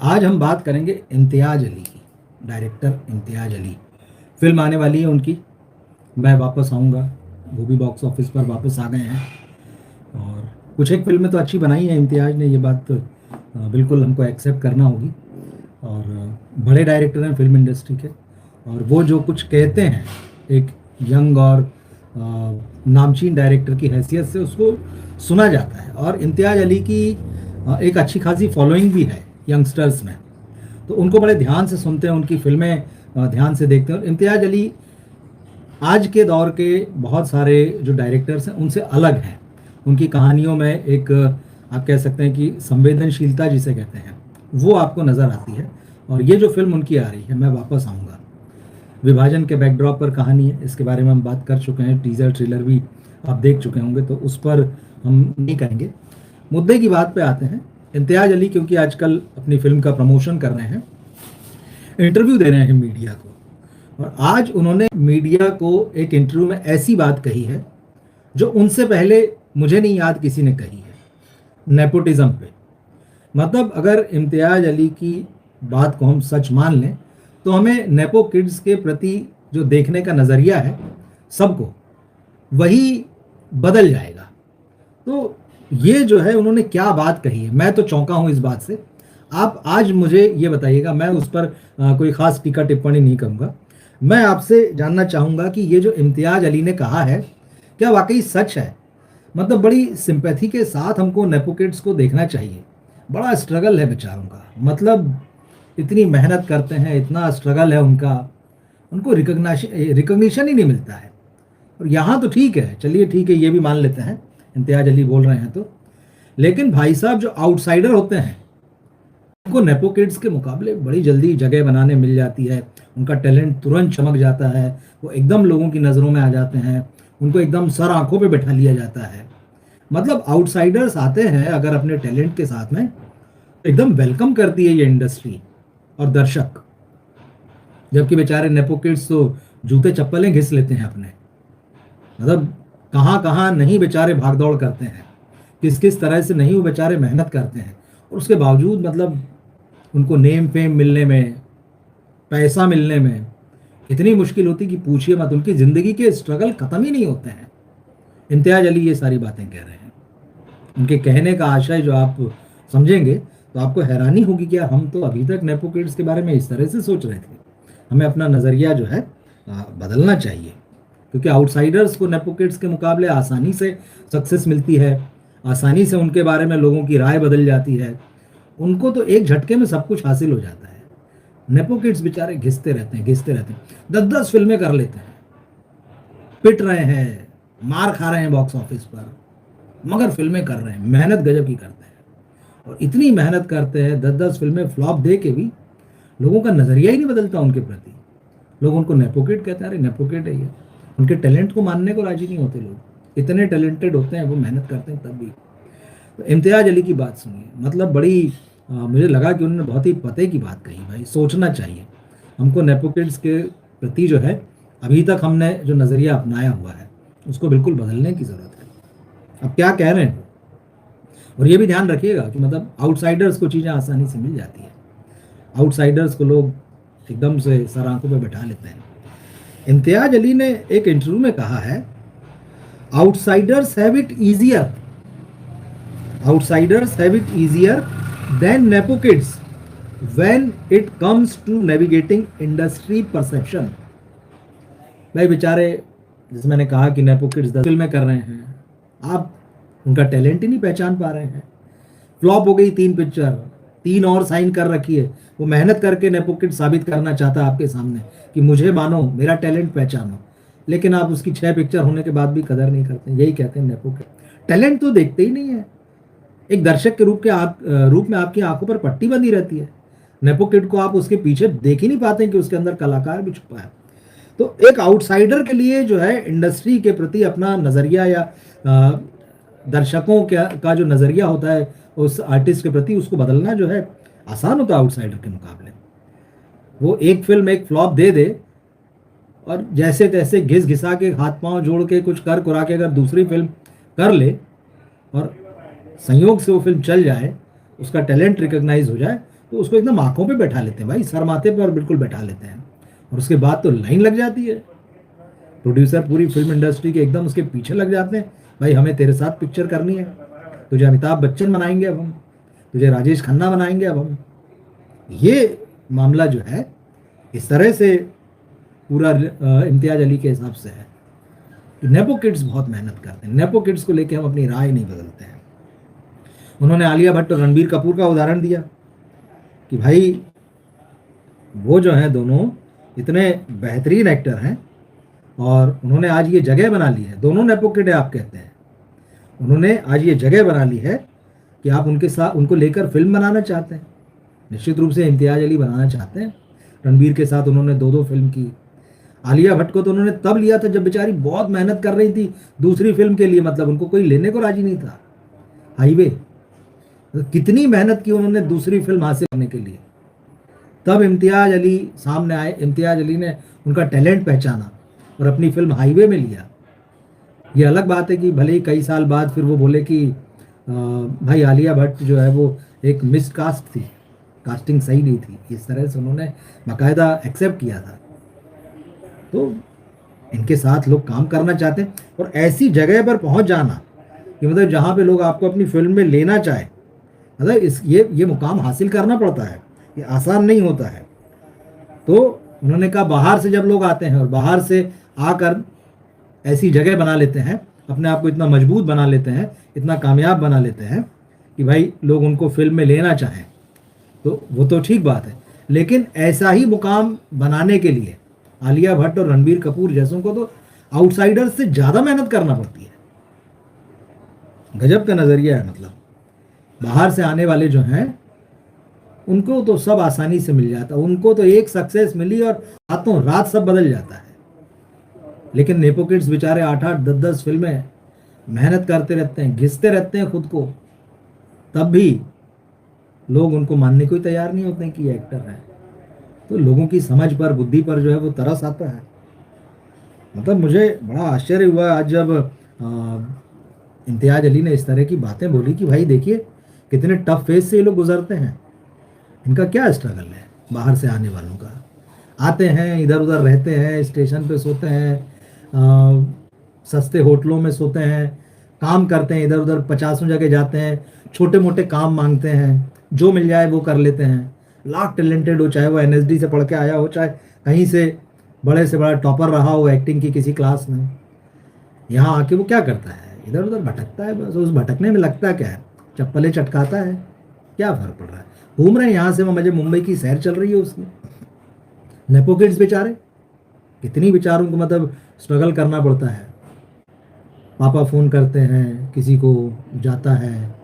आज हम बात करेंगे इम्तियाज़ अली की। डायरेक्टर इम्तियाज़ अली, फिल्म आने वाली है उनकी, मैं वापस आऊँगा। वो भी बॉक्स ऑफिस पर वापस आ गए हैं और कुछ एक फिल्में तो अच्छी बनाई हैं इम्तियाज़ ने, ये बात तो बिल्कुल हमको एक्सेप्ट करना होगी। और बड़े डायरेक्टर हैं फिल्म इंडस्ट्री के, और वो जो कुछ कहते हैं एक यंग और नामचीन डायरेक्टर की हैसियत से उसको सुना जाता है। और इम्तियाज़ अली की एक अच्छी खासी फॉलोइंग भी है यंगस्टर्स में, तो उनको बड़े ध्यान से सुनते हैं, उनकी फिल्में ध्यान से देखते हैं। और इम्तियाज़ अली आज के दौर के बहुत सारे जो डायरेक्टर्स हैं उनसे अलग हैं। उनकी कहानियों में एक आप कह सकते हैं कि संवेदनशीलता जिसे कहते हैं वो आपको नज़र आती है। और ये जो फिल्म उनकी आ रही है, मैं वापस आऊँगा, विभाजन के बैकड्रॉप पर कहानी है। इसके बारे में हम बात कर चुके हैं, टीज़र ट्रेलर भी आप देख चुके होंगे, तो उस पर हम नहीं करेंगे। मुद्दे की बात पे आते हैं। इम्तियाज़ अली क्योंकि आजकल अपनी फिल्म का प्रमोशन कर रहे हैं, इंटरव्यू दे रहे हैं मीडिया को, और आज उन्होंने मीडिया को एक इंटरव्यू में ऐसी बात कही है जो उनसे पहले मुझे नहीं याद किसी ने कही है, नेपोटिज्म पे। मतलब अगर इम्तियाज़ अली की बात को हम सच मान लें तो हमें नेपो किड्स के प्रति जो देखने का नज़रिया है सबको, वही बदल जाएगा। तो ये जो है उन्होंने क्या बात कही है, मैं तो चौंका हूँ इस बात से। आप आज मुझे ये बताइएगा, मैं उस पर कोई ख़ास टीका टिप्पणी नहीं करूँगा। मैं आपसे जानना चाहूँगा कि ये जो इम्तियाज़ अली ने कहा है क्या वाकई सच है? मतलब बड़ी सिंपैथी के साथ हमको नेपो किड्स को देखना चाहिए। बड़ा स्ट्रगल है बेचारों का, मतलब इतनी मेहनत करते हैं, इतना स्ट्रगल है उनका, उनको रिकग्निशन ही नहीं मिलता है। और यहाँ तो ठीक है, चलिए ठीक है, ये भी मान लेते हैं इम्तियाज़ अली बोल रहे हैं तो। लेकिन भाई साहब जो आउटसाइडर होते हैं उनको नेपो किड्स के मुकाबले बड़ी जल्दी जगह बनाने मिल जाती है, उनका टैलेंट तुरंत चमक जाता है, वो एकदम लोगों की नज़रों में आ जाते हैं, उनको एकदम सर आंखों पे बैठा लिया जाता है। मतलब आउटसाइडर्स आते हैं अगर अपने टैलेंट के साथ में, एकदम वेलकम करती है ये इंडस्ट्री और दर्शक। जबकि बेचारे नेपो किड्स तो जूते चप्पलें घिस लेते हैं अपने, मतलब कहाँ कहाँ नहीं बेचारे भाग दौड़ करते हैं, किस किस तरह से नहीं वो बेचारे मेहनत करते हैं। और उसके बावजूद मतलब उनको नेम फेम मिलने में, पैसा मिलने में इतनी मुश्किल होती कि पूछिए मत, उनकी ज़िंदगी के स्ट्रगल ख़त्म ही नहीं होते हैं। इम्तियाज़ अली ये सारी बातें कह रहे हैं, उनके कहने का आशय जो आप समझेंगे तो आपको हैरानी होगी कि यार हम तो अभी तक नेपो किड्स के बारे में इस तरह से सोच रहे थे। हमें अपना नज़रिया जो है बदलना चाहिए, क्योंकि आउटसाइडर्स को नेपो किड्स के मुकाबले आसानी से सक्सेस मिलती है, आसानी से उनके बारे में लोगों की राय बदल जाती है, उनको तो एक झटके में सब कुछ हासिल हो जाता है। नेपो किड्स बेचारे घिसते रहते हैं, घिसते रहते हैं, 10-10 फिल्में कर लेते हैं, पिट रहे हैं, मार खा रहे हैं बॉक्स ऑफिस पर, मगर फिल्में कर रहे हैं, मेहनत गजब की करते हैं। और इतनी मेहनत करते हैं, 10-10 फिल्में फ्लॉप दे के भी लोगों का नज़रिया ही नहीं बदलता उनके प्रति। लोग उनको नेपो किड कहते हैं, अरे नेपो किड है ये। उनके टैलेंट को मानने को राजी नहीं होते लोग, इतने टैलेंटेड होते हैं वो, मेहनत करते हैं तब भी। तो इम्तियाज़ अली की बात सुनिए, मतलब बड़ी मुझे लगा कि उन्होंने बहुत ही पते की बात कही। भाई सोचना चाहिए हमको, नेपो किड्स के प्रति जो है अभी तक हमने जो नज़रिया अपनाया हुआ है उसको बिल्कुल बदलने की ज़रूरत है। अब क्या कह रहे हैं, और ये भी ध्यान रखिएगा कि मतलब आउटसाइडर्स को चीज़ें आसानी से मिल जाती है, आउटसाइडर्स को लोग एकदम से सर आंखों पे बैठा लेते हैं। इम्तियाज़ अली ने एक इंटरव्यू में कहा है, outsiders have it easier, outsiders have it easier than nepo kids when it comes to navigating industry perception. भाई बेचारे, जैसे मैंने कहा कि नेपो किड्स 10 फिल्में कर रहे हैं, आप उनका टैलेंट ही नहीं पहचान पा रहे हैं। फ्लॉप हो गई 3 पिक्चर, 3 और साइन कर रखी है। वो मेहनत करके नेपो किड साबित करना चाहता है आपके सामने कि मुझे मानो, मेरा टैलेंट पहचानो, लेकिन आप उसकी 6 पिक्चर होने के बाद भी कदर नहीं करते। यही कहते हैं नेपो किड, टैलेंट तो देखते ही नहीं है। एक दर्शक के रूप में आपकी आंखों पर पट्टी बंधी रहती है। नेपो किड को आप उसके पीछे देख ही नहीं पाते कि उसके अंदर कलाकार भी छुपा है। तो एक आउटसाइडर के लिए जो है इंडस्ट्री के प्रति अपना नज़रिया या दर्शकों का जो नज़रिया होता है उस आर्टिस्ट के प्रति, उसको बदलना जो है आसान होता है आउटसाइडर के मुकाबले। वो एक फिल्म एक फ्लॉप दे दे और जैसे तैसे घिस घिसा के हाथ पांव जोड़ के कुछ कर कुरा के अगर दूसरी फिल्म कर ले और संयोग से वो फिल्म चल जाए, उसका टैलेंट रिकॉग्नाइज हो जाए, तो उसको एकदम आंखों पे बैठा लेते हैं भाई, सर माथे पर बिल्कुल बैठा लेते हैं, और उसके बाद तो लाइन लग जाती है। प्रोड्यूसर पूरी फिल्म इंडस्ट्री के एकदम उसके पीछे लग जाते हैं, भाई हमें तेरे साथ पिक्चर करनी है, तुझे अमिताभ बच्चन बनाएंगे अब हम, तुझे राजेश खन्ना बनाएंगे अब हम। ये मामला जो है इस तरह से पूरा इम्तियाज अली के हिसाब से है। नेपो किड्स बहुत मेहनत करते हैं, नेपो किड्स को लेके हम अपनी राय नहीं बदलते हैं। उन्होंने आलिया भट्ट और रणबीर कपूर का उदाहरण दिया कि भाई वो जो है दोनों इतने बेहतरीन एक्टर हैं और उन्होंने आज ये जगह बना ली है, दोनों नेपो किड है आप कहते हैं, उन्होंने आज ये जगह बना ली है कि आप उनके साथ उनको लेकर फिल्म बनाना चाहते हैं। निश्चित रूप से इम्तियाज अली बनाना चाहते हैं। रणबीर के साथ उन्होंने 2-2 फिल्म की। आलिया भट्ट को तो उन्होंने तब लिया था जब बेचारी बहुत मेहनत कर रही थी दूसरी फिल्म के लिए, मतलब उनको कोई लेने को राजी नहीं था। हाईवे, कितनी मेहनत की उन्होंने दूसरी फिल्म हासिल करने के लिए, तब इम्तियाज अली सामने आए, इम्तियाज अली ने उनका टैलेंट पहचाना और अपनी फिल्म हाईवे में लिया। ये अलग बात है कि भले ही कई साल बाद फिर वो बोले कि भाई आलिया भट्ट जो है वो एक मिसकास्ट थी, कास्टिंग सही नहीं थी, इस तरह से उन्होंने बाकायदा एक्सेप्ट किया था। तो इनके साथ लोग काम करना चाहते हैं और ऐसी जगह पर पहुंच जाना कि मतलब जहाँ पे लोग आपको अपनी फिल्म में लेना चाहे, मतलब ये मुकाम हासिल करना पड़ता है, ये आसान नहीं होता है। तो उन्होंने कहा बाहर से जब लोग आते हैं और बाहर से आकर ऐसी जगह बना लेते हैं, अपने आप को इतना मजबूत बना लेते हैं, इतना कामयाब बना लेते हैं कि भाई लोग उनको फिल्म में लेना चाहें, तो वो तो ठीक बात है। लेकिन ऐसा ही मुकाम बनाने के लिए आलिया भट्ट और रणबीर कपूर जैसों को तो आउटसाइडर से ज़्यादा मेहनत करना पड़ती है। गजब का नज़रिया है। मतलब बाहर से आने वाले जो हैं उनको तो सब आसानी से मिल जाता है, उनको तो एक सक्सेस मिली और रातों रात सब बदल जाता है। लेकिन नेपो किड्स बेचारे 8-8, 10-10 फिल्में मेहनत करते रहते हैं, घिसते रहते हैं खुद को, तब भी लोग उनको मानने को ही तैयार नहीं होते हैं कि ये एक्टर है। तो लोगों की समझ पर, बुद्धि पर जो है वो तरस आता है। मतलब मुझे बड़ा आश्चर्य हुआ आज जब इम्तियाज अली ने इस तरह की बातें बोली कि भाई देखिए कितने टफ फेज से ये लोग गुजरते हैं, इनका क्या स्ट्रगल है बाहर से आने वालों का। आते हैं, इधर उधर रहते हैं, स्टेशन पे सोते हैं, सस्ते होटलों में सोते हैं, काम करते हैं, इधर उधर 50 जगह जाते हैं, छोटे मोटे काम मांगते हैं, जो मिल जाए वो कर लेते हैं। लाख टैलेंटेड हो, चाहे वो एनएसडी से पढ़ के आया हो, चाहे कहीं से बड़ा टॉपर रहा हो एक्टिंग की किसी क्लास में, यहाँ आके वो क्या करता है, इधर उधर भटकता है। बस उस भटकने में लगता क्या है, चप्पलें चटकाता है, क्या फर्क पड़ रहा है। घूम रहे हैं यहाँ से वहाँ, मुझे मुंबई की सैर चल रही है उसकी। नेपो किड्स बेचारे, कितनी बेचारों को मतलब स्ट्रगल करना पड़ता है। पापा फ़ोन करते हैं, किसी को जाता है,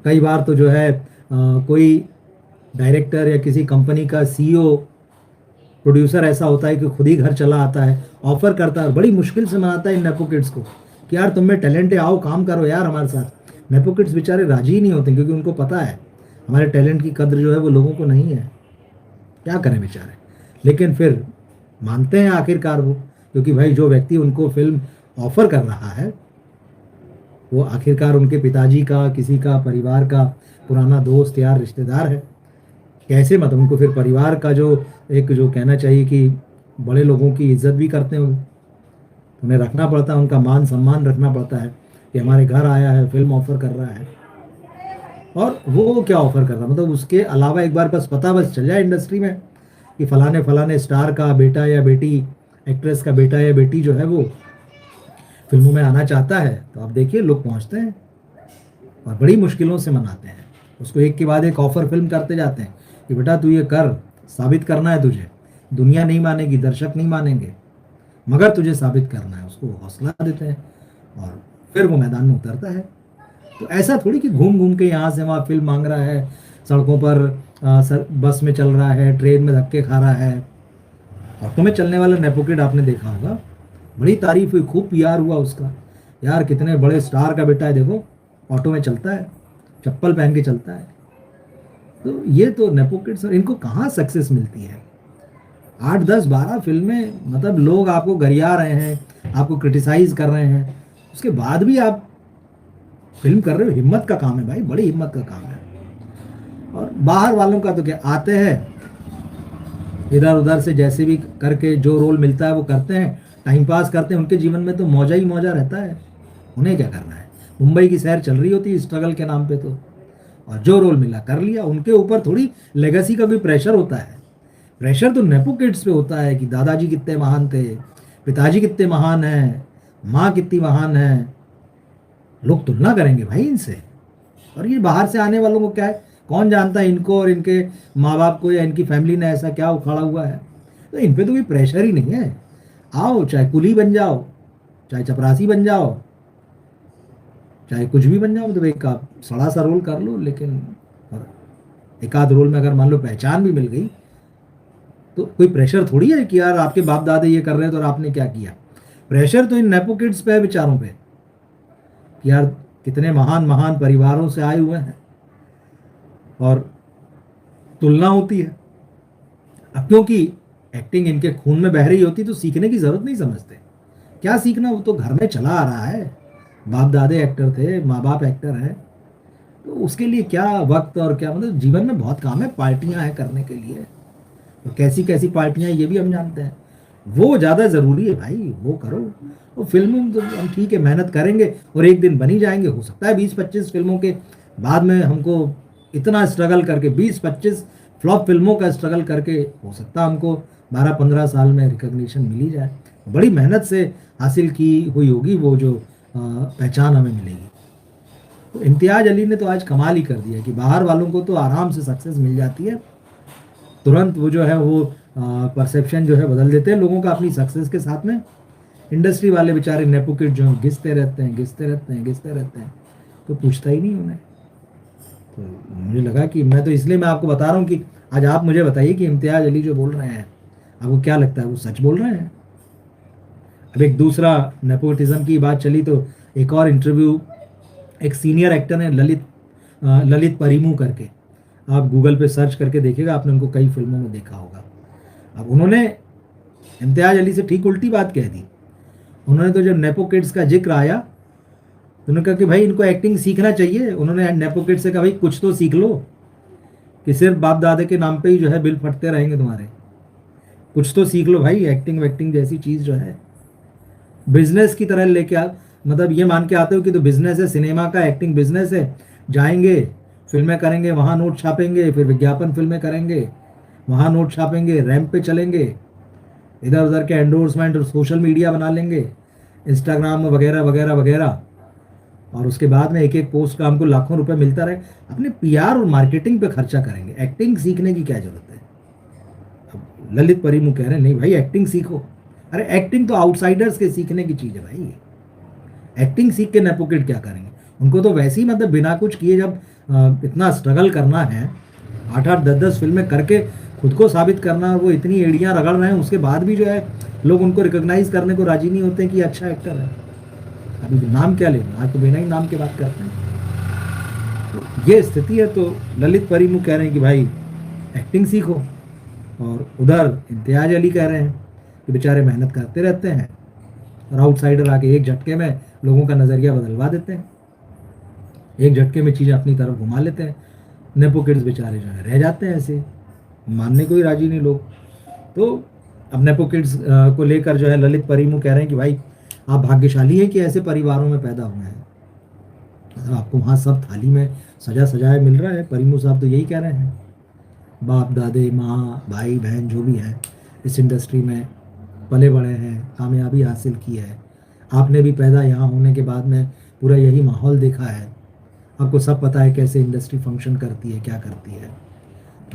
कई बार तो जो है कोई डायरेक्टर या किसी कंपनी का सीईओ प्रोड्यूसर ऐसा होता है कि खुद ही घर चला आता है, ऑफर करता है, बड़ी मुश्किल से मनाता है इन नेपो किड्स को कि यार तुम में टैलेंट है, आओ काम करो यार हमारे साथ। नेपो किड्स बेचारे राजी ही नहीं होते क्योंकि उनको पता है हमारे टैलेंट की कद्र जो है वो लोगों को नहीं है। क्या करें बेचारे, लेकिन फिर मानते हैं आखिरकार वो, क्योंकि भाई जो व्यक्ति उनको फिल्म ऑफर कर रहा है वो आखिरकार उनके पिताजी का, किसी का, परिवार का पुराना दोस्त यार रिश्तेदार है। कैसे मतलब उनको फिर परिवार का जो कहना चाहिए कि बड़े लोगों की इज्जत भी करते हैं, उन्हें रखना पड़ता है, उनका मान सम्मान रखना पड़ता है कि हमारे घर आया है, फिल्म ऑफर कर रहा है। और वो क्या ऑफर कर रहा है, मतलब उसके अलावा एक बार बस पता बस चल जाए इंडस्ट्री में कि फलाने फलाने स्टार का बेटा या बेटी, एक्ट्रेस का बेटा या बेटी जो है वो फिल्मों में आना चाहता है, तो आप देखिए लोग पहुंचते हैं और बड़ी मुश्किलों से मनाते हैं उसको। एक के बाद एक ऑफर फिल्म करते जाते हैं कि बेटा तू ये कर, साबित करना है तुझे, दुनिया नहीं मानेगी, दर्शक नहीं मानेंगे, मगर तुझे साबित करना है। उसको हौसला देते हैं और फिर वो मैदान में उतरता है। तो ऐसा थोड़ी कि घूम घूम के यहाँ से वहाँ फिल्म मांग रहा है, सड़कों पर बस में चल रहा है, ट्रेन में धक्के खा रहा है। ऑटो में चलने वाला नेपो किड आपने देखा होगा, बड़ी तारीफ हुई, खूब पीआर हुआ उसका, यार कितने बड़े स्टार का बेटा है, देखो ऑटो में चलता है, चप्पल पहन के चलता है। तो ये तो नेपो किड्स, इनको कहाँ सक्सेस मिलती है। 8, 10, 12 फिल्में, मतलब लोग आपको गरिया रहे हैं, आपको क्रिटिसाइज कर रहे हैं, उसके बाद भी आप फिल्म कर रहे हो। हिम्मत का काम है भाई, बड़ी हिम्मत का काम है। और बाहर वालों का तो क्या, आते हैं इधर उधर से जैसे भी करके जो रोल मिलता है वो करते हैं, टाइम पास करते हैं, उनके जीवन में तो मौजा ही मौजा रहता है। उन्हें क्या करना है, मुंबई की सैर चल रही होती है स्ट्रगल के नाम पे तो, और जो रोल मिला कर लिया। उनके ऊपर थोड़ी लेगेसी का भी प्रेशर होता है। प्रेशर तो नेपो किड्स पे होता है कि दादाजी कितने महान थे, पिताजी कितने महान हैं, माँ कितनी महान है, लोग तुलना करेंगे भाई इनसे। और ये बाहर से आने वालों को क्या है, कौन जानता है इनको और इनके माँ बाप को या इनकी फैमिली ने ऐसा क्या उखाड़ा हुआ है। तो इन पे तो कोई प्रेशर ही नहीं है। आओ, चाहे कुली बन जाओ, चाहे चपरासी बन जाओ, चाहे कुछ भी बन जाओ, मतलब एक आप सड़ा सा रोल कर लो, लेकिन और एक आध रोल में अगर मान लो पहचान भी मिल गई तो कोई प्रेशर थोड़ी है कि यार आपके बाप दादे ये कर रहे हैं तो और आपने क्या किया। प्रेशर तो इन नेपो किड्स पे है बेचारों पे कि यार कितने महान महान परिवारों से आए हुए हैं और तुलना होती है। अब क्योंकि एक्टिंग इनके खून में बह रही होती तो सीखने की जरूरत नहीं समझते। क्या सीखना, वो तो घर में चला आ रहा है, बाप दादे एक्टर थे, माँ बाप एक्टर है, तो उसके लिए क्या वक्त और क्या, मतलब जीवन में बहुत काम है, पार्टियां हैं करने के लिए, तो कैसी कैसी पार्टियां ये भी हम जानते हैं। वो ज़्यादा ज़रूरी है भाई, वो करो। वो फिल्म तो हम ठीक है मेहनत करेंगे और एक दिन बनी जाएंगे, हो सकता है 20-25 फिल्मों के बाद में हमको इतना स्ट्रगल करके 20-25 फ्लॉप फिल्मों का स्ट्रगल करके हो सकता है हमको 12-15 साल में रिकग्निशन मिल ही जाए। बड़ी मेहनत से हासिल की हुई होगी वो जो पहचान हमें मिलेगी। तो इम्तियाज अली ने तो आज कमाल ही कर दिया कि बाहर वालों को तो आराम से सक्सेस मिल जाती है, तुरंत वो जो है वो परसेप्शन जो है बदल देते हैं लोगों का अपनी सक्सेस के साथ में। इंडस्ट्री वाले बेचारे नेपो किड जो घिसते रहते हैं, घिसते रहते हैं, घिसते रहते हैं, तो पूछता ही नहीं उन्हें। तो मुझे लगा कि मैं तो इसलिए मैं आपको बता रहा हूँ कि आज आप मुझे बताइए कि इम्तियाज अली जो बोल रहे हैं आपको क्या लगता है, वो सच बोल रहे हैं। अब एक दूसरा नेपोटिज्म की बात चली तो एक और इंटरव्यू एक सीनियर एक्टर ने ललित परिमू करके, आप गूगल पे सर्च करके देखिएगा, आपने उनको कई फिल्मों में देखा होगा। अब उन्होंने इम्तियाज अली से ठीक उल्टी बात कह दी। उन्होंने तो जब नेपो किड्स का जिक्र आया तो उन्होंने कहा कि भाई इनको एक्टिंग सीखना चाहिए। उन्होंने नेपो किड्स से कहा भाई कुछ तो सीख लो, कि सिर्फ बाप दादे के नाम पे ही जो है बिल फटते रहेंगे तुम्हारे। कुछ तो सीख लो भाई, एक्टिंग वैक्टिंग जैसी चीज़ जो है बिजनेस की तरह लेके आ, मतलब ये मान के आते हो कि तो बिजनेस है, सिनेमा का एक्टिंग बिजनेस है, जाएंगे फिल्में करेंगे, वहाँ नोट छापेंगे, फिर विज्ञापन फिल्में करेंगे, वहाँ नोट छापेंगे, रैंप पे चलेंगे, इधर उधर के एंडोर्समेंट और सोशल मीडिया बना लेंगे, इंस्टाग्राम वगैरह वगैरह वगैरह, और उसके बाद में एक एक पोस्ट का हमको लाखों रुपए मिलता रहे। अपने पीआर और मार्केटिंग पे खर्चा करेंगे, एक्टिंग सीखने की क्या जरूरत है। अब ललित परिमू कह रहे हैं नहीं भाई एक्टिंग सीखो। अरे एक्टिंग तो आउटसाइडर्स के सीखने की चीज़ है भाई, एक्टिंग सीख के नेपोकिड क्या करेंगे। उनको तो वैसे ही मतलब बिना कुछ किए जब इतना स्ट्रगल करना है, 8-8 10-10 फिल्में करके खुद को साबित करना, वो इतनी एड़ियाँ रगड़ रहे हैं, उसके बाद भी जो है लोग उनको रिकॉग्नाइज करने को राजी नहीं होते कि अच्छा एक्टर है। अभी नाम क्या लेना, आज तो बिना ही नाम के बात करते हैं। तो ये स्थिति है। तो ललित परिमू कह रहे हैं कि भाई एक्टिंग सीखो, और उधर इम्तियाज अली कह रहे हैं कि बेचारे मेहनत करते रहते हैं और आउटसाइडर आके एक झटके में लोगों का नज़रिया बदलवा देते हैं, एक झटके में चीज़ें अपनी तरफ घुमा लेते हैं। नेपो किड्स बेचारे जो है रह जाते हैं ऐसे, मानने को ही राजी नहीं लोग। तो अब नेपो किड्स को लेकर जो है ललित परिमू कह रहे हैं कि भाई आप भाग्यशाली हैं कि ऐसे परिवारों में पैदा हुए हैं, मतलब आपको वहाँ सब थाली में सजा सजाया मिल रहा है। परिमू साहब तो यही कह रहे हैं, बाप दादे माँ भाई बहन जो भी हैं इस इंडस्ट्री में पले बड़े हैं, कामयाबी हासिल की है, आपने भी पैदा यहाँ होने के बाद में पूरा यही माहौल देखा है, आपको सब पता है कैसे इंडस्ट्री फंक्शन करती है, क्या करती है।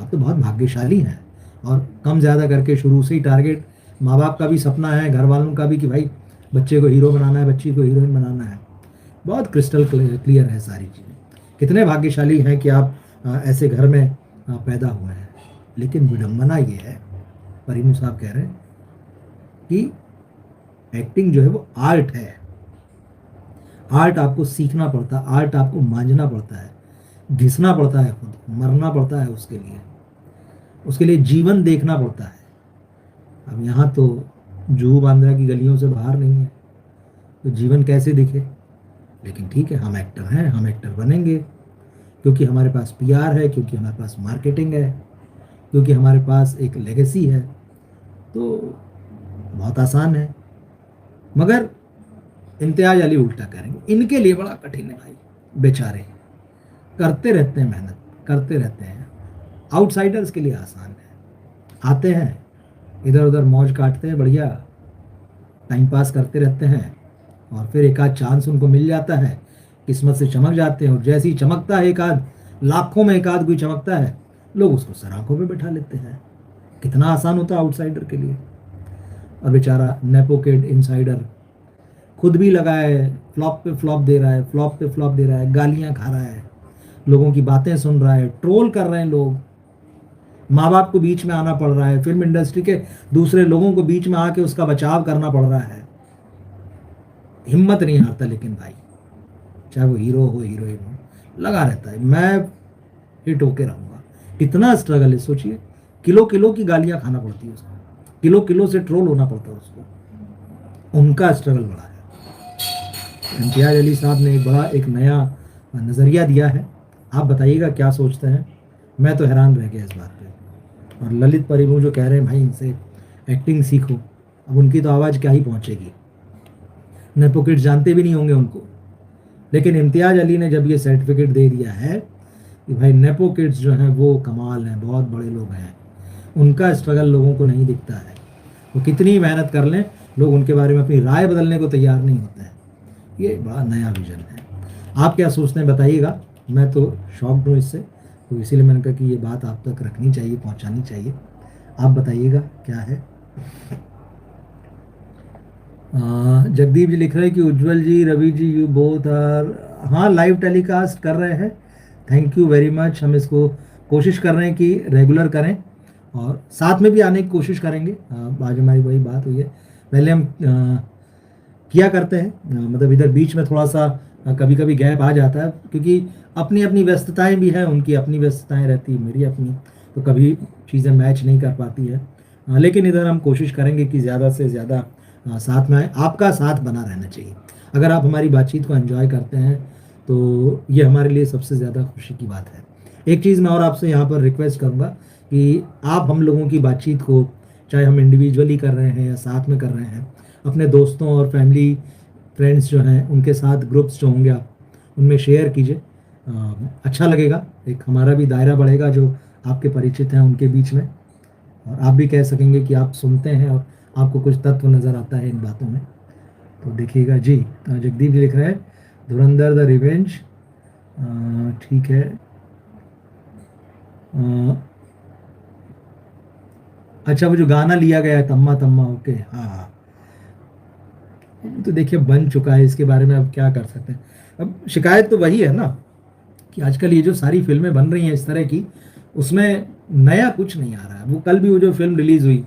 आप तो बहुत भाग्यशाली हैं। और कम ज़्यादा करके शुरू से ही टारगेट माँ बाप का भी सपना है, घर वालों का भी, कि भाई बच्चे को हीरो बनाना है, बच्ची को हीरोइन बनाना है। बहुत क्रिस्टल क्लियर है सारी चीज़ें। कितने भाग्यशाली हैं कि आप ऐसे घर में पैदा हुए हैं। लेकिन विडम्बना ये है, परिमू साहब कह रहे हैं कि एक्टिंग जो है वो आर्ट है, आर्ट आपको सीखना पड़ता है, आर्ट आपको मांझना पड़ता है, घिसना पड़ता है, खुद मरना पड़ता है उसके लिए जीवन देखना पड़ता है। अब यहाँ तो जुहू बांद्रा की गलियों से बाहर नहीं है, तो जीवन कैसे दिखे। लेकिन ठीक है, हम एक्टर हैं, हम एक्टर बनेंगे, क्योंकि हमारे पास पीआर है, क्योंकि हमारे पास मार्केटिंग है, क्योंकि हमारे पास एक लेगेसी है, तो बहुत आसान है। मगर इम्तियाज अली उल्टा करेंगे, इनके लिए बड़ा कठिन है भाई, बेचारे करते रहते हैं, मेहनत करते रहते हैं। आउटसाइडर्स के लिए आसान है, आते हैं इधर उधर मौज काटते हैं, बढ़िया टाइम पास करते रहते हैं, और फिर एक आध चांस उनको मिल जाता है, किस्मत से चमक जाते हैं, और जैसे ही चमकता है एक आध, लाखों में एक आध कोई चमकता है, लोग उसको सराखों पे बैठा लेते हैं। कितना आसान होता है आउटसाइडर के लिए। और बेचारा नेपो किड इनसाइडर खुद भी लगा है, फ्लॉप पे फ्लॉप दे रहा है, फ्लॉप पे फ्लॉप दे रहा है, गालियां खा रहा है, लोगों की बातें सुन रहा है, ट्रोल कर रहे हैं लोग, माँ बाप को बीच में आना पड़ रहा है, फिल्म इंडस्ट्री के दूसरे लोगों को बीच में आके उसका बचाव करना पड़ रहा है। हिम्मत नहीं हारता लेकिन भाई, चाहे वो हीरो हो हीरोइन हो, लगा रहता है, मैं हिट होके रहूंगा। कितना स्ट्रगल है सोचिए, किलो किलो की गालियां खाना पड़ती है उसको, किलो किलो से ट्रोल होना पड़ता है उसको, उनका स्ट्रगल बड़ा है। इम्तियाज अली साहब ने एक नया नज़रिया दिया है। आप बताइएगा क्या सोचते हैं, मैं तो हैरान रह गया इस बात पे। और ललित परिमू जो कह रहे हैं भाई इनसे एक्टिंग सीखो, अब उनकी तो आवाज़ क्या ही पहुंचेगी, नेपो किड्स जानते भी नहीं होंगे उनको। लेकिन इम्तियाज अली ने जब ये सर्टिफिकेट दे दिया है कि भाई नेपो किड्स जो हैं वो कमाल हैं, बहुत बड़े लोग हैं, उनका स्ट्रगल लोगों को नहीं दिखता है, वो कितनी मेहनत कर लें लोग उनके बारे में अपनी राय बदलने को तैयार नहीं होते हैं। ये बड़ा नया विजन है। आप क्या सोचते हैं बताइएगा, मैं तो शॉक्ड हूँ इससे, तो इसीलिए मैंने कहा कि ये बात आप तक रखनी चाहिए, पहुँचानी चाहिए। आप बताइएगा क्या है। जगदीप जी लिख रहे हैं कि उज्जवल जी, Ravi ji, you both are, हाँ लाइव टेलीकास्ट कर रहे हैं, थैंक यू वेरी मच। हम इसको कोशिश कर रहे हैं कि रेगुलर करें, और साथ में भी आने की कोशिश करेंगे। आज हमारी वही बात हुई है, पहले हम किया करते हैं, मतलब इधर बीच में थोड़ा सा कभी कभी गैप आ जाता है, क्योंकि अपनी अपनी व्यस्तताएं भी हैं, उनकी अपनी व्यस्तताएं रहती है, मेरी अपनी, तो कभी चीज़ें मैच नहीं कर पाती है। लेकिन इधर हम कोशिश करेंगे कि ज़्यादा से ज़्यादा साथ में आए, आपका साथ बना रहना चाहिए। अगर आप हमारी बातचीत को एंजॉय करते हैं तो ये हमारे लिए सबसे ज़्यादा खुशी की बात है। एक चीज़ मैं और आपसे यहाँ पर रिक्वेस्ट करूँगा कि आप हम लोगों की बातचीत को, चाहे हम इंडिविजुअली कर रहे हैं या साथ में कर रहे हैं, अपने दोस्तों और फैमिली फ्रेंड्स जो हैं उनके साथ, ग्रुप्स जो होंगे आप उनमें शेयर कीजिए। अच्छा लगेगा, एक हमारा भी दायरा बढ़ेगा जो आपके परिचित हैं उनके बीच में, और आप भी कह सकेंगे कि आप सुनते हैं और आपको कुछ तत्व नज़र आता है इन बातों में। तो देखिएगा जी। जगदीप जी लिख रहे हैं धुरंधर द रिवेंज, ठीक है। अच्छा, वो जो गाना लिया गया है तम्मा तम्मा, ओके, हाँ, तो देखिए बन चुका है, इसके बारे में अब क्या कर सकते हैं। अब शिकायत तो वही है ना कि आजकल ये जो सारी फिल्में बन रही हैं इस तरह की, उसमें नया कुछ नहीं आ रहा है। वो कल भी वो जो फिल्म रिलीज हुई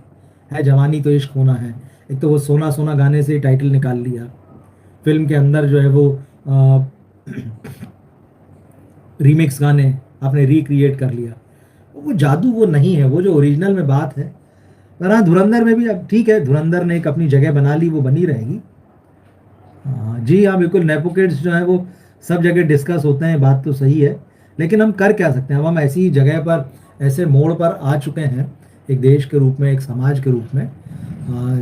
है जवानी तो इश्क होना है, एक तो वो सोना सोना गाने से टाइटल निकाल लिया, फिल्म के अंदर जो है वो रीमिक्स गाने आपने रिक्रिएट कर लिया। वो जादू वो नहीं है, वो जो ओरिजिनल में बात है। पर हाँ, धुरंधर में भी अब ठीक है, धुरंधर ने एक अपनी जगह बना ली, वो बनी रहेगी। जी हाँ बिल्कुल, नेपो किड्स जो है वो सब जगह डिस्कस होते हैं, बात तो सही है, लेकिन हम कर क्या सकते हैं। अब हम ऐसी जगह पर, ऐसे मोड़ पर आ चुके हैं, एक देश के रूप में, एक समाज के रूप में,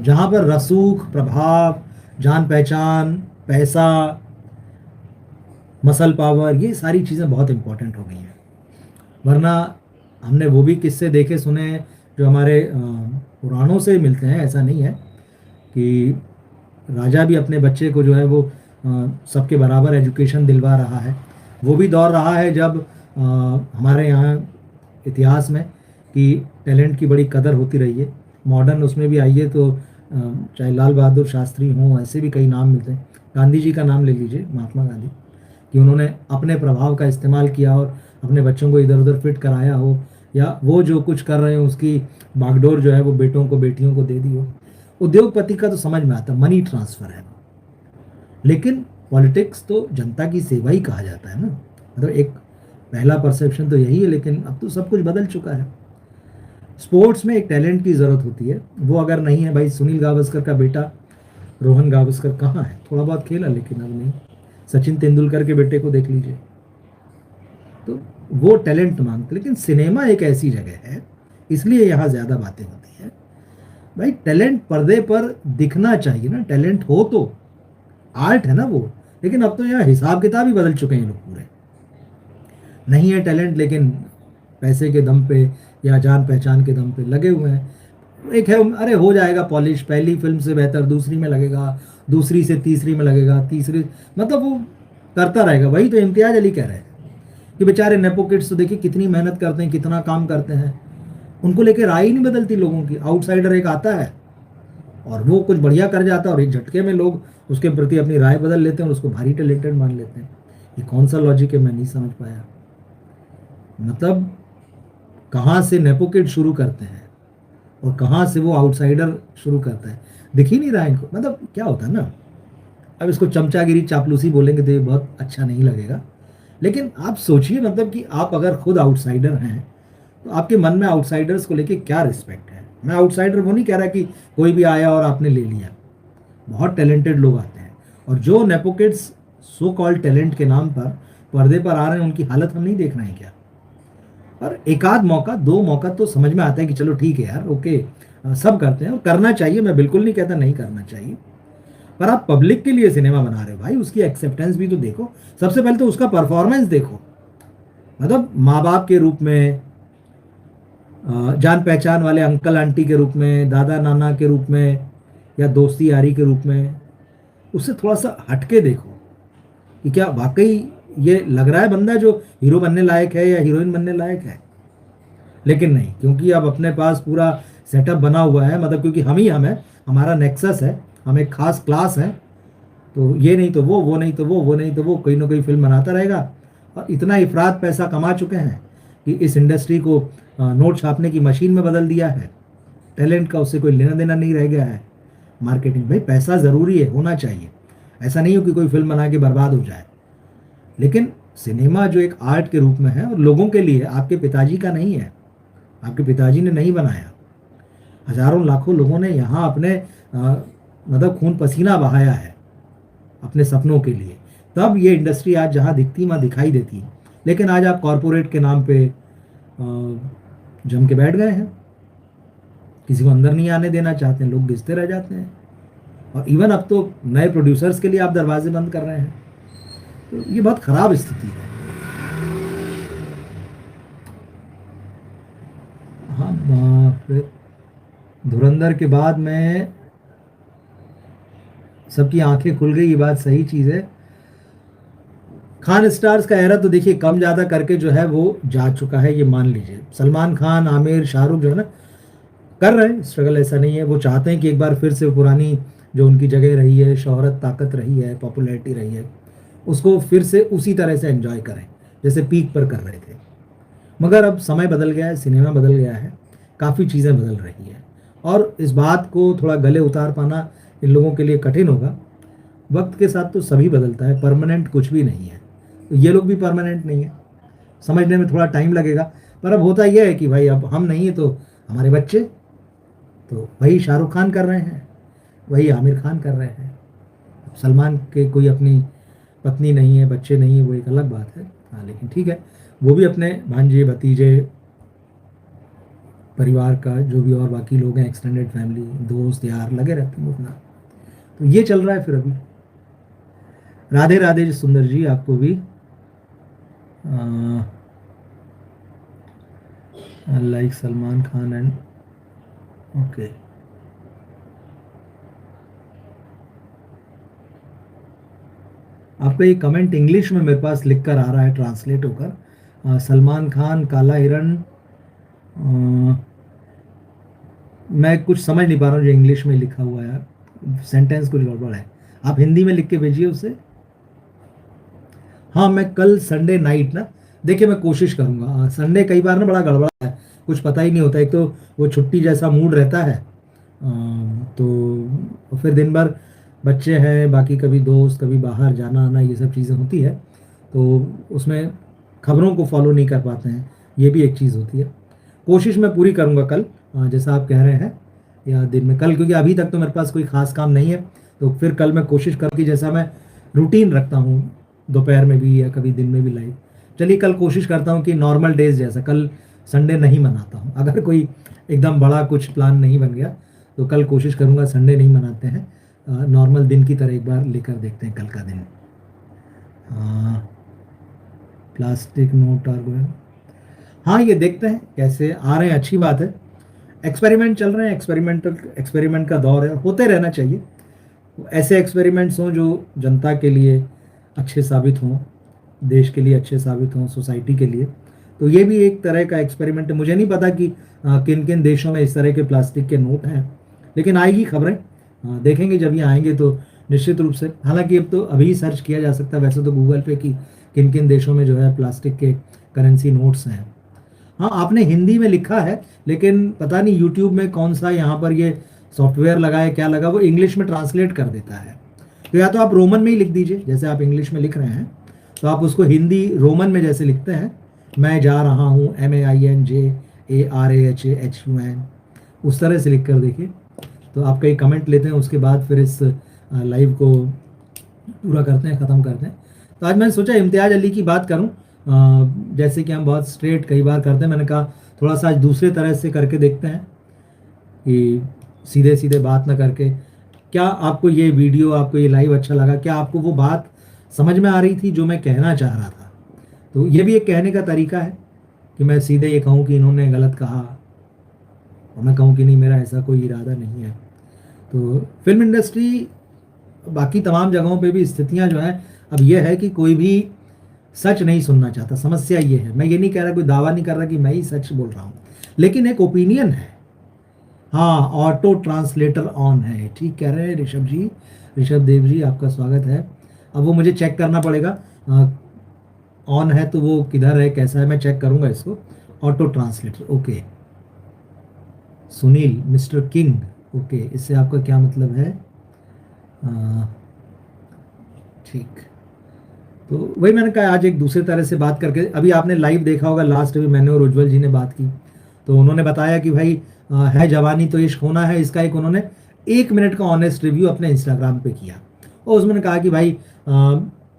जहाँ पर रसूख, प्रभाव, जान पहचान, पैसा, मसल पावर, ये सारी चीज़ें बहुत इंपॉर्टेंट हो गई हैं। वरना हमने वो भी किस्से देखे सुने जो हमारे पुराणों से मिलते हैं। ऐसा नहीं है कि राजा भी अपने बच्चे को जो है वो सबके बराबर एजुकेशन दिलवा रहा है। वो भी दौर रहा है जब हमारे यहाँ इतिहास में कि टैलेंट की बड़ी कदर होती रही है। मॉडर्न उसमें भी आइए तो चाहे लाल बहादुर शास्त्री हों, ऐसे भी कई नाम मिलते हैं, गांधी जी का नाम ले लीजिए, महात्मा गांधी, कि उन्होंने अपने प्रभाव का इस्तेमाल किया और अपने बच्चों को इधर उधर फिट कराया हो, या वो जो कुछ कर रहे हैं उसकी बागडोर जो है वो बेटों को बेटियों को दे दी हो। उद्योगपति का तो समझ में आता, मनी ट्रांसफर है, लेकिन पॉलिटिक्स तो जनता की सेवा ही कहा जाता है ना। मतलब एक पहला परसेप्शन तो यही है, लेकिन अब तो सब कुछ बदल चुका है। स्पोर्ट्स में एक टैलेंट की ज़रूरत होती है, वो अगर नहीं है भाई, सुनील गावस्कर का बेटा रोहन गावस्कर कहाँ है, थोड़ा बहुत खेला लेकिन अब नहीं। सचिन तेंदुलकर के बेटे को देख लीजिए, तो वो टैलेंट मांगते। लेकिन सिनेमा एक ऐसी जगह है, इसलिए यहाँ ज़्यादा बातें होती हैं भाई। टैलेंट पर्दे पर दिखना चाहिए ना, टैलेंट हो तो आर्ट है ना वो। लेकिन अब तो यहाँ हिसाब किताब ही बदल चुके हैं लोग पूरे। नहीं है टैलेंट, लेकिन पैसे के दम पे या जान पहचान के दम पे लगे हुए हैं। एक है, अरे हो जाएगा पॉलिश, पहली फिल्म से बेहतर दूसरी में लगेगा, दूसरी से तीसरी में लगेगा, तीसरी, मतलब वो करता रहेगा। वही तो इम्तियाज अली कह रहे हैं कि बेचारे नेपो किड्स तो देखिए कितनी मेहनत करते हैं, कितना काम करते हैं, उनको लेकर राय ही नहीं बदलती लोगों की। आउटसाइडर एक आता है और वो कुछ बढ़िया कर जाता है और एक झटके में लोग उसके प्रति अपनी राय बदल लेते हैं और उसको भारी टैलेंटेड मान लेते हैं। ये कौन सा लॉजिक है, मैं नहीं समझ पाया। मतलब कहाँ से नेपो किड शुरू करते हैं और कहाँ से वो आउटसाइडर शुरू करता है, दिख ही नहीं रहा इनको। मतलब क्या होता है ना, अब इसको चमचागिरी चापलूसी बोलेंगे तो ये बहुत अच्छा नहीं लगेगा। लेकिन आप सोचिए, मतलब कि आप अगर खुद आउटसाइडर हैं तो आपके मन में आउटसाइडर्स को लेके क्या रिस्पेक्ट है। मैं आउटसाइडर वो नहीं कह रहा कि कोई भी आया और आपने ले लिया, बहुत टैलेंटेड लोग आते हैं। और जो nepo kids so called talent के नाम पर पर्दे पर आ रहे हैं, उनकी हालत हम नहीं देख रहे हैं क्या। और एक आध मौका, दो मौका तो समझ में आता है कि चलो ठीक है यार, ओके, सब करते हैं और करना चाहिए। मैं बिल्कुल नहीं कहता नहीं करना चाहिए, पर आप पब्लिक के लिए सिनेमा बना रहे हो भाई, उसकी एक्सेप्टेंस भी तो देखो। सबसे पहले तो उसका परफॉर्मेंस देखो। मतलब माँ बाप के रूप में, जान पहचान वाले अंकल आंटी के रूप में, दादा नाना के रूप में, या दोस्ती यारी के रूप में, उससे थोड़ा सा हटके देखो कि क्या वाकई ये लग रहा है बंदा जो हीरो बनने लायक है या हीरोइन बनने लायक है। लेकिन नहीं, क्योंकि अब अपने पास पूरा सेटअप बना हुआ है, मतलब क्योंकि हम ही हम है, हमारा नेक्सस है, हम एक खास क्लास है, तो ये नहीं तो वो नहीं तो वो नहीं तो वो, कोई ना कोई फिल्म बनाता रहेगा। और इतना इफरात पैसा कमा चुके हैं कि इस इंडस्ट्री को नोट छापने की मशीन में बदल दिया है। टैलेंट का उससे कोई लेना देना नहीं रह गया है। मार्केटिंग, भाई पैसा ज़रूरी है, होना चाहिए, ऐसा नहीं हो कि कोई फिल्म बना के बर्बाद हो जाए। लेकिन सिनेमा जो एक आर्ट के रूप में है और लोगों के लिए, आपके पिताजी का नहीं है, आपके पिताजी ने नहीं बनाया, हजारों लाखों लोगों ने यहाँ अपने मतलब खून पसीना बहाया है अपने सपनों के लिए। तब ये इंडस्ट्री आज जहाँ दिखती वहाँ दिखाई देती। लेकिन आज आप कॉरपोरेट के नाम पे जम के बैठ गए हैं, किसी को अंदर नहीं आने देना चाहते हैं, लोग घिसते रह जाते हैं। और इवन अब तो नए प्रोड्यूसर्स के लिए आप दरवाजे बंद कर रहे हैं, तो ये बहुत खराब स्थिति है। हाँ, फिर धुरंधर के बाद में सबकी आंखें खुल गई, ये बात सही चीज़ है। खान स्टार्स का एरा तो देखिए कम ज़्यादा करके जो है वो जा चुका है, ये मान लीजिए। सलमान खान, आमिर, शाहरुख जो है ना, कर रहे हैं स्ट्रगल, ऐसा नहीं है। वो चाहते हैं कि एक बार फिर से पुरानी जो उनकी जगह रही है, शोहरत, ताकत रही है, पॉपुलैरिटी रही है, उसको फिर से उसी तरह से एंजॉय करें जैसे पीक पर कर रहे थे। मगर अब समय बदल गया है, सिनेमा बदल गया है, काफ़ी चीज़ें बदल रही हैं और इस बात को थोड़ा गले उतार पाना इन लोगों के लिए कठिन होगा। वक्त के साथ तो सभी बदलता है, परमानेंट कुछ भी नहीं है, तो ये लोग भी परमानेंट नहीं है। समझने में थोड़ा टाइम लगेगा, पर अब होता यह है कि भाई अब हम नहीं है तो हमारे बच्चे, तो वही शाहरुख खान कर रहे हैं, वही आमिर खान कर रहे हैं। सलमान के कोई अपनी पत्नी नहीं है, बच्चे नहीं है, वो एक अलग बात है। हाँ, लेकिन ठीक है, वो भी अपने भांजे, भतीजे, परिवार का जो भी और बाकी लोग हैं, एक्सटेंडेड फैमिली, दोस्त यार लगे रहते हैं अपना। तो ये चल रहा है फिर अभी। राधे राधे सुंदर जी, आपको भी like Salman Khan and okay. आपका ये कमेंट इंग्लिश में मेरे पास लिख कर आ रहा है, ट्रांसलेट होकर। सलमान खान, काला हिरन, मैं कुछ समझ नहीं पा रहा हूँ जो इंग्लिश में लिखा हुआ है, सेंटेंस कुछ गड़बड़ है। आप हिंदी में लिख के भेजिए उसे। हाँ, मैं कल संडे नाइट ना, देखिए मैं कोशिश करूँगा। संडे कई बार ना बड़ा गड़बड़ा है, कुछ पता ही नहीं होता। एक तो वो छुट्टी जैसा मूड रहता है, तो फिर दिन भर बच्चे हैं, बाकी कभी दोस्त, कभी बाहर जाना आना, ये सब चीज़ें होती है, तो उसमें खबरों को फॉलो नहीं कर पाते हैं, ये भी एक चीज़ होती है। कोशिश मैं पूरी करूँगा कल, जैसा आप कह रहे हैं, या दिन में कल, क्योंकि अभी तक तो मेरे पास कोई ख़ास काम नहीं है। तो फिर कल मैं कोशिश करूँगी, जैसा मैं रूटीन रखता हूँ दोपहर में भी या कभी दिन में भी लाइव, चलिए कल कोशिश करता हूँ कि नॉर्मल डेज जैसा, कल संडे नहीं मनाता हूँ, अगर कोई एकदम बड़ा कुछ प्लान नहीं बन गया तो कल कोशिश करूँगा संडे नहीं मनाते हैं, नॉर्मल दिन की तरह एक बार लेकर देखते हैं कल का दिन। प्लास्टिक नोट आर्गुमेंट, हाँ ये देखते हैं कैसे आ रहे हैं, अच्छी बात है। एक्सपेरिमेंट चल रहे हैं, एक्सपेरिमेंट का दौर है, होते रहना चाहिए। ऐसे एक्सपेरिमेंट्स हों जो जनता के लिए अच्छे साबित हों, देश के लिए अच्छे साबित हों, सोसाइटी के लिए। तो ये भी एक तरह का एक्सपेरिमेंट है। मुझे नहीं पता कि किन किन देशों में इस तरह के प्लास्टिक के नोट हैं, लेकिन आएगी खबरें, देखेंगे जब ये आएंगे तो निश्चित रूप से। हालांकि अब तो अभी सर्च किया जा सकता है वैसे तो गूगल पे कि किन किन देशों में जो है प्लास्टिक के करेंसी नोट्स हैं। हाँ आपने हिंदी में लिखा है, लेकिन पता नहीं यूट्यूब में कौन सा यहाँ पर ये सॉफ्टवेयर लगा है, क्या लगा, वो इंग्लिश में ट्रांसलेट कर देता है। तो या तो आप रोमन में ही लिख दीजिए, जैसे आप इंग्लिश में लिख रहे हैं तो आप उसको हिंदी रोमन में जैसे लिखते हैं, मैं जा रहा हूँ MAINJARAHAHUN, उस तरह से लिख कर देखिए। तो आप कई कमेंट लेते हैं, उसके बाद फिर इस लाइव को पूरा करते हैं, ख़त्म करते हैं। तो आज मैंने सोचा इम्तियाज़ अली की बात करूं, जैसे कि हम बहुत स्ट्रेट कई बार करते हैं, मैंने कहा थोड़ा सा आज दूसरे तरह से करके देखते हैं कि सीधे सीधे बात ना करके। क्या आपको ये वीडियो, आपको ये लाइव अच्छा लगा? क्या आपको वो बात समझ में आ रही थी जो मैं कहना चाह रहा था? तो ये भी एक कहने का तरीका है कि मैं सीधे ये कहूँ कि इन्होंने गलत कहा, और मैं कहूँ कि नहीं मेरा ऐसा कोई इरादा नहीं है। तो फिल्म इंडस्ट्री, बाकी तमाम जगहों पे भी स्थितियां जो हैं, अब यह है कि कोई भी सच नहीं सुनना चाहता। समस्या ये है, मैं ये नहीं कह रहा, कोई दावा नहीं कर रहा कि मैं ही सच बोल रहा हूँ, लेकिन एक ओपिनियन है। हाँ ऑटो ट्रांसलेटर ऑन है, ठीक कह रहे हैं ऋषभ जी, ऋषभ देव जी, आपका स्वागत है। अब वो मुझे चेक करना पड़ेगा ऑन है तो वो किधर है, कैसा है, मैं चेक करूंगा इसको। Auto translator, okay. Sunil, mister king, okay, इससे आपका क्या मतलब है? ठीक, तो वही मैंने कहा आज एक दूसरे तरह से बात करके। अभी आपने लाइव देखा होगा, लास्ट में मैंने और उज्जवल जी ने बात की, तो उन्होंने बताया कि भाई है जवानी तो इश्क होना है, इसका एक उन्होंने 1 मिनट का ऑनेस्ट रिव्यू अपने इंस्टाग्राम पे किया, और उसमें कहा कि भाई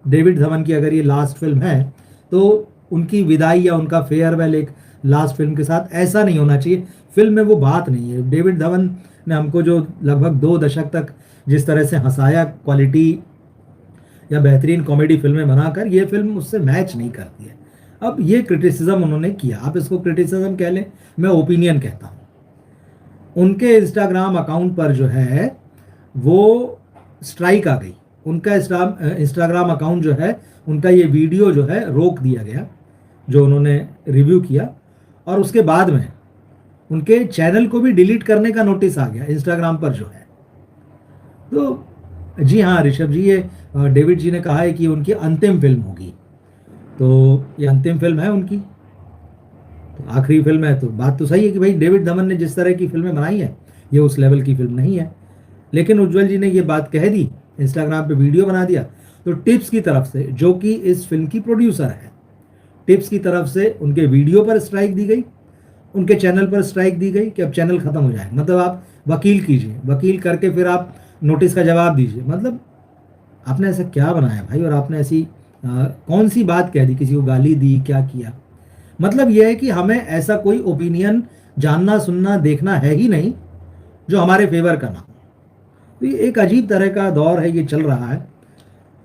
डेविड धवन की अगर ये लास्ट फिल्म है तो उनकी विदाई या उनका फेयरवेल एक लास्ट फिल्म के साथ ऐसा नहीं होना चाहिए। फिल्म में वो बात नहीं है। डेविड धवन ने हमको जो लगभग 2 दशक तक जिस तरह से हंसाया, क्वालिटी या बेहतरीन कॉमेडी फिल्में बनाकर, ये फिल्म उससे मैच नहीं करती है। अब ये क्रिटिसिज्म उन्होंने किया, आप इसको क्रिटिसिज्म कह लें, मैं ओपिनियन कहता हूँ। उनके इंस्टाग्राम अकाउंट पर जो है वो स्ट्राइक आ गई, उनका इंस्टाग्राम अकाउंट जो है, उनका ये वीडियो जो है रोक दिया गया जो उन्होंने रिव्यू किया, और उसके बाद में उनके चैनल को भी डिलीट करने का नोटिस आ गया इंस्टाग्राम पर जो है। तो जी हाँ ऋषभ जी, ये डेविड जी ने कहा है कि उनकी अंतिम फिल्म होगी, तो ये अंतिम फिल्म है उनकी, तो आखिरी फिल्म है। तो बात तो सही है कि भाई डेविड धवन ने जिस तरह की फिल्में बनाई है ये उस लेवल की फिल्म नहीं है, लेकिन उज्जवल जी ने ये बात कह दी, इंस्टाग्राम पे वीडियो बना दिया। तो टिप्स की तरफ से, जो कि इस फिल्म की प्रोड्यूसर है, टिप्स की तरफ से उनके वीडियो पर स्ट्राइक दी गई, उनके चैनल पर स्ट्राइक दी गई कि अब चैनल खत्म हो जाए। मतलब आप वकील कीजिए, वकील करके फिर आप नोटिस का जवाब दीजिए। मतलब आपने ऐसा क्या बनाया भाई, और आपने ऐसी कौन सी बात कह दी, किसी को गाली दी, क्या किया? मतलब यह है कि हमें ऐसा कोई ओपिनियन जानना, सुनना, देखना है ही नहीं जो हमारे फेवर का ना हो। तो ये एक अजीब तरह का दौर है, ये चल रहा है।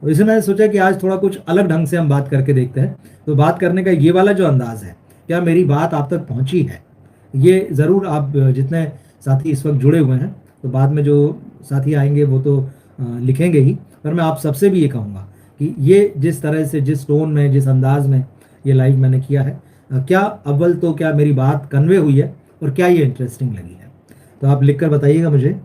तो इसलिए मैंने सोचा कि आज थोड़ा कुछ अलग ढंग से हम बात करके देखते हैं। तो बात करने का ये वाला जो अंदाज है, क्या मेरी बात आप तक पहुंची है? ये ज़रूर आप जितने साथी इस वक्त जुड़े हुए हैं, तो बाद में जो साथी आएंगे वो तो लिखेंगे ही, पर मैं आप सबसे भी ये कहूँगा कि ये जिस तरह से, जिस टोन में, जिस अंदाज में ये लाइव मैंने किया है, क्या अव्वल तो क्या मेरी बात कन्वे हुई है, और क्या ये इंटरेस्टिंग लगी है? तो आप लिख कर बताइएगा मुझे।